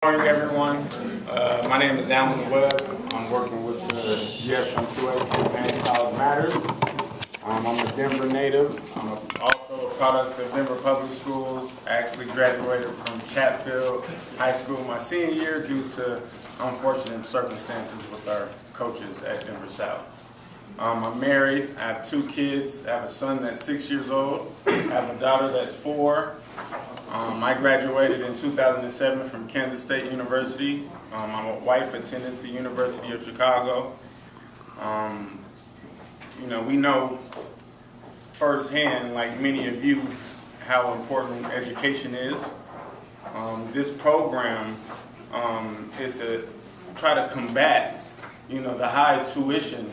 Good morning, everyone. My name is Alan Webb. I'm working with the Yes from 2A campaign, College Matters. I'm a Denver native. I'm also a product of Denver Public Schools. I actually graduated from Chatfield High School my senior year due to unfortunate circumstances with our coaches at Denver South. I'm married. I have 2 kids. I have a son that's 6 years old. I have a daughter that's 4. I graduated in 2007 from Kansas State University. My wife attended the University of Chicago. We know firsthand, like many of you, how important education is. This program is to try to combat, the high tuition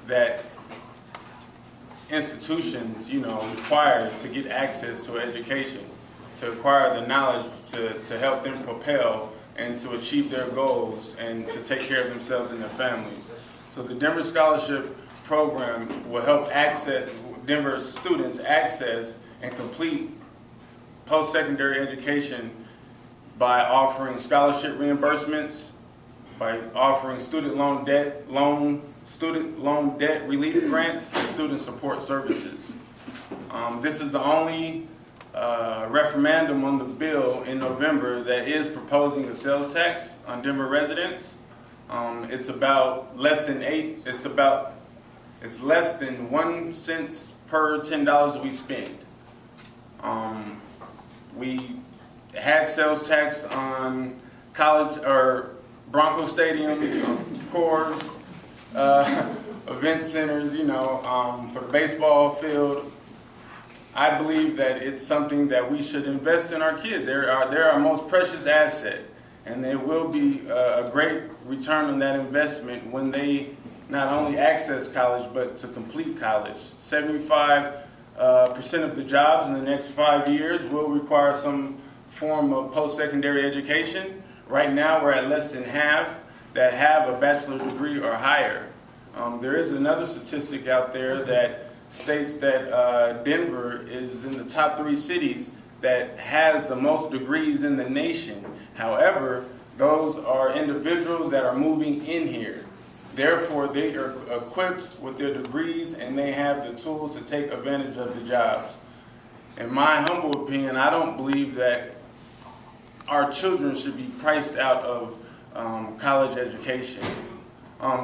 that institutions, require to get access to education, to acquire the knowledge to help them propel and to achieve their goals and to take care of themselves and their families. So the Denver Scholarship Program will help Denver students access and complete post-secondary education by offering scholarship reimbursements, by offering student loan debt relief grants, and student support services. This is the only referendum on the bill in November that is proposing a sales tax on Denver residents. It's less than 1 cent per $10 we spend. We had sales tax on college or Bronco stadiums, cores, event centers, for the baseball field. I believe that it's something that we should invest in our kids. They're our most precious asset, and there will be a great return on that investment when they not only access college, but to complete college. 75% of the jobs in the next 5 years will require some form of post-secondary education. Right now, we're at less than half that have a bachelor's degree or higher. There is another statistic out there that states that Denver is in the top 3 cities that has the most degrees in the nation. However, those are individuals that are moving in here. Therefore, they are equipped with their degrees and they have the tools to take advantage of the jobs. In my humble opinion, I don't believe that our children should be priced out of college education.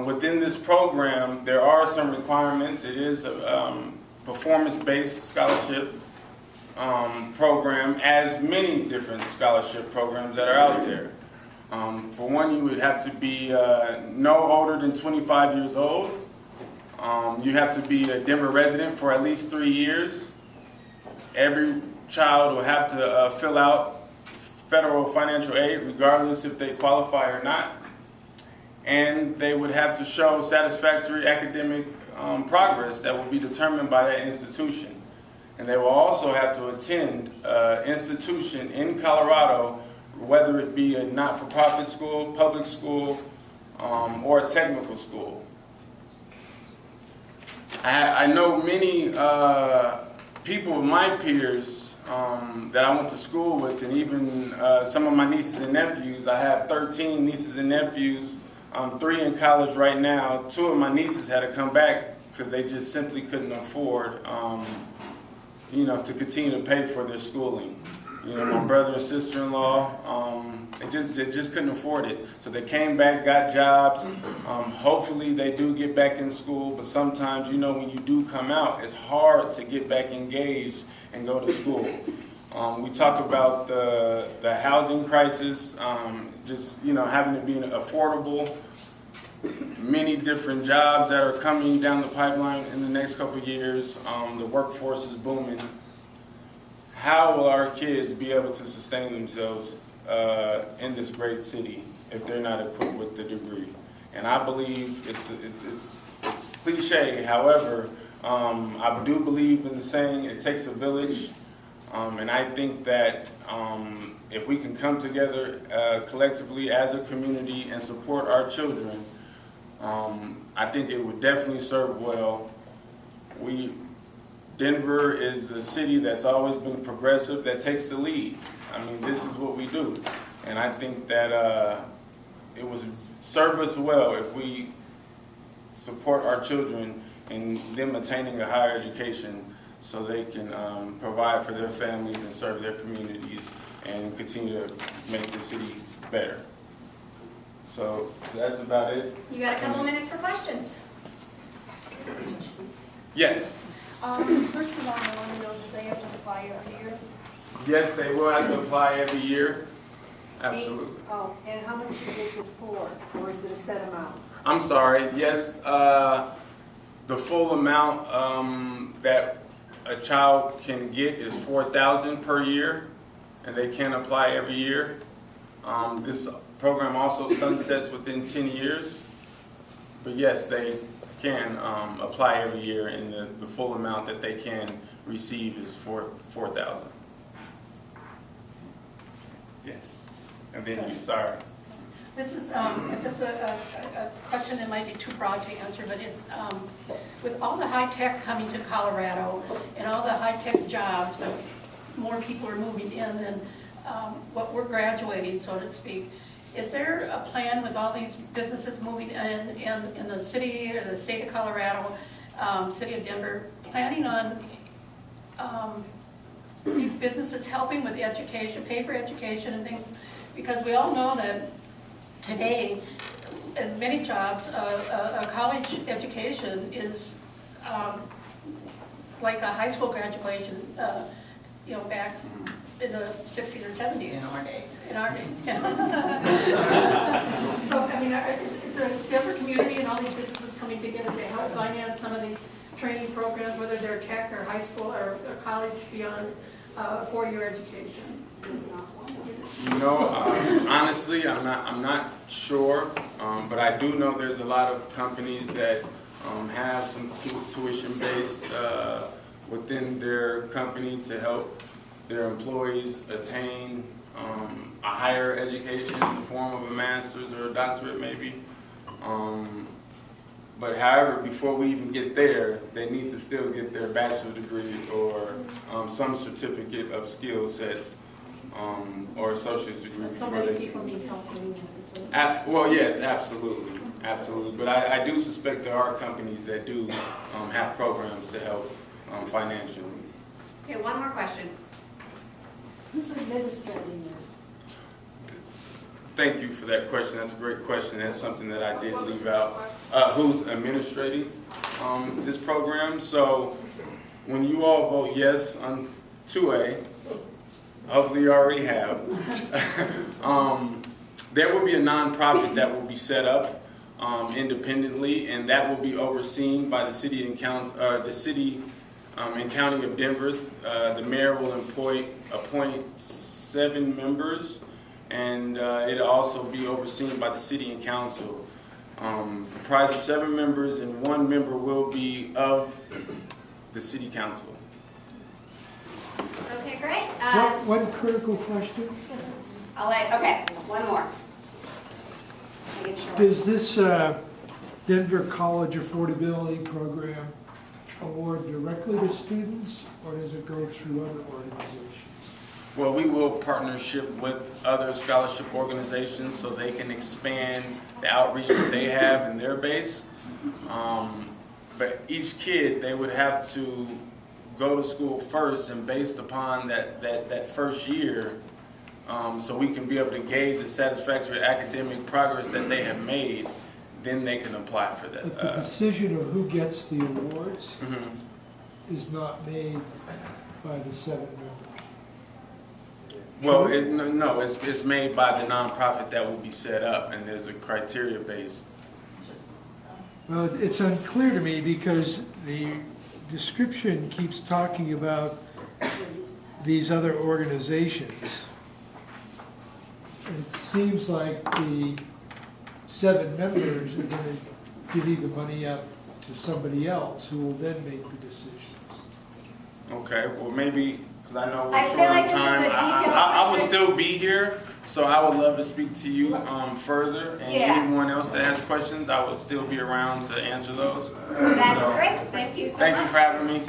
Within this program, there are some requirements. It is a performance-based scholarship program, as many different scholarship programs that are out there. For one, you would have to be no older than 25 years old. You have to be a Denver resident for at least 3 years. Every child will have to fill out federal financial aid, regardless if they qualify or not. And they would have to show satisfactory academic progress that will be determined by that institution. And they will also have to attend an institution in Colorado, whether it be a not-for-profit school, public school, or a technical school. I know many people, my peers, that I went to school with, and even some of my nieces and nephews. I have 13 nieces and nephews. 3 in college right now. 2 of my nieces had to come back because they just simply couldn't afford, to continue to pay for their schooling. My brother and sister-in-law, they just couldn't afford it. So they came back, got jobs. Hopefully they do get back in school, but sometimes, when you do come out, it's hard to get back engaged and go to school. We talk about the housing crisis, having to be affordable, many different jobs that are coming down the pipeline in the next couple of years. The workforce is booming. How will our kids be able to sustain themselves in this great city if they're not equipped with the degree? And I believe it's cliche. However, I do believe in the saying, it takes a village. And I think that if we can come together collectively as a community and support our children, I think it would definitely serve well. Denver is a city that's always been progressive, that takes the lead. I mean, this is what we do. And I think that it would serve us well if we support our children in them attaining a higher education so they can provide for their families and serve their communities and continue to make the city better. So that's about it. You got a couple minutes for questions. Yes. First of all, I want to know, do they have to apply every year? Yes, they will have to apply every year. Absolutely. Oh, and how much is it for, or is it a set amount? I'm sorry. Yes, the full amount that a child can get is $4,000 per year, and they can apply every year. This program also sunsets within 10 years, but yes, they can apply every year, and the full amount that they can receive is $4,000. Yes, and then you, sorry. This is a question that might be too broad to answer, but it's with all the high tech coming to Colorado and all the high tech jobs, but more people are moving in than what we're graduating, so to speak. Is there a plan with all these businesses moving in the city or the state of Colorado, city of Denver, planning on these businesses helping with education, pay for education and things? Because we all know that today, in many jobs, a college education is like a high school graduation, back in the 60s or 70s. In our days. So, I mean, it's a Denver community and all these businesses coming together to help finance some of these training programs, whether they're tech or high school or college beyond four-year education. Honestly, I'm not sure, but I do know there's a lot of companies that have some tuition-based within their company to help their employees attain a higher education in the form of a master's or a doctorate, maybe. But however, before we even get there, they need to still get their bachelor's degree or some certificate of skill sets. Or associate's degree. So many people need help doing that. Well, yes, absolutely, absolutely. But I do suspect there are companies that do have programs to help financially. Okay, one more question. Who's administrating this? Thank you for that question. That's a great question. That's something that I did leave out. Who's administrating this program? So when you all vote yes on 2A, hopefully you already have, there will be a nonprofit that will be set up independently, and that will be overseen by the city and county of Denver. The mayor will appoint 7 members, and it'll also be overseen by the city and council. Comprised of 7 members, and 1 member will be of the city council. Okay, great. One critical question. Okay, one more. Make it short. Does this Denver College Affordability Program award directly to students, or does it go through other organizations? Well, we will partnership with other scholarship organizations so they can expand the outreach that they have in their base. But each kid, they would have to go to school first, and based upon that first year, so we can be able to gauge the satisfactory academic progress that they have made, then they can apply for that. But the decision of who gets the awards is not made by the 7 members. Well, no, it's made by the nonprofit that will be set up, and there's a criteria based. Well, it's unclear to me because the description keeps talking about these other organizations. It seems like the 7 members are going to divvy the money up to somebody else who will then make the decisions. Okay, well maybe, because I know I we're feel short like on this is time, a detailed I would question. still be here, so I would love to speak to you further, and Yeah. anyone else that has questions, I would still be around to answer those. That's great. Thank you so much. Thank you for having me.